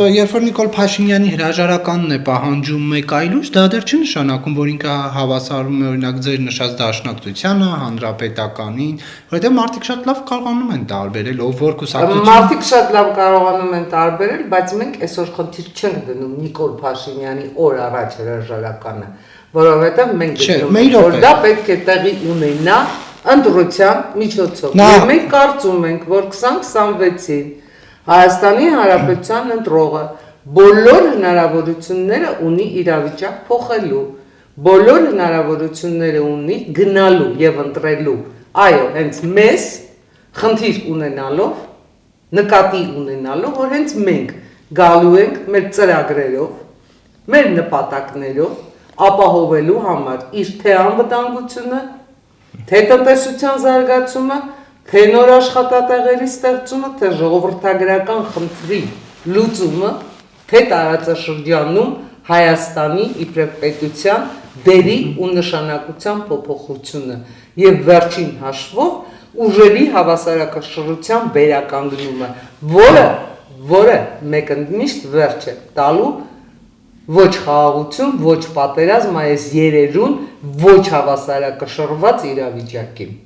Երբ որ Նիկոլ Փաշինյանի հրաժարականն է պահանջում մեկ այլուց, դա դեռ չի նշանակում, որ ինքը հավասարում է օրինակ ձեր նշած դաշնակցությանը, հանրապետականին, որովհետև մարդիկ շատ լավ կարողանում են տարբերել, ով որ կուսակցություն։ Մարդիկ շատ լավ կարողանում են տարբերել, բայց մենք այսօր խնդիր չենք դնում Նիկոլ Փաշինյանի օր առաջ հրաժարականը, որովհետև մենք գտնում ենք, որ դա պետք է տեղի ունենա ընտրության միջոցով։ Եվ մենք կարծում ենք, որ 2026-ին Հայաստանի Հանրապետության ընտրողը բոլոր հնարավորությունները ունի իրավիճակ փոխելու, բոլոր հնարավորությունները ունի գնալու եւ ընտրելու, այո, հենց մեզ խնդիր ունենալով, նկատի ունենալով, որ հենց մենք գալու ենք մեր ծրագրերով, մեր նպատակներով ապահովելու համար իր թե անվտանգությունը, թե տնտեսության զարգացումը, թե նոր աշխատատեղերի ստեղծումը, թե ժողովրդագրական խնդրի լուծումը, թե տարածաշրջանում Հայաստանի իբրև պետության դերի ու նշանակության փոփոխությունը եւ վերջին հաշվով ուժերի հավասարակշռության վերականգնումը, որը մեկընդմիշտ վերջ է տալու ոչ խաղաղություն, ոչ պատերազմ այս երերուն ոչ հավասարակշռված իրավիճակին։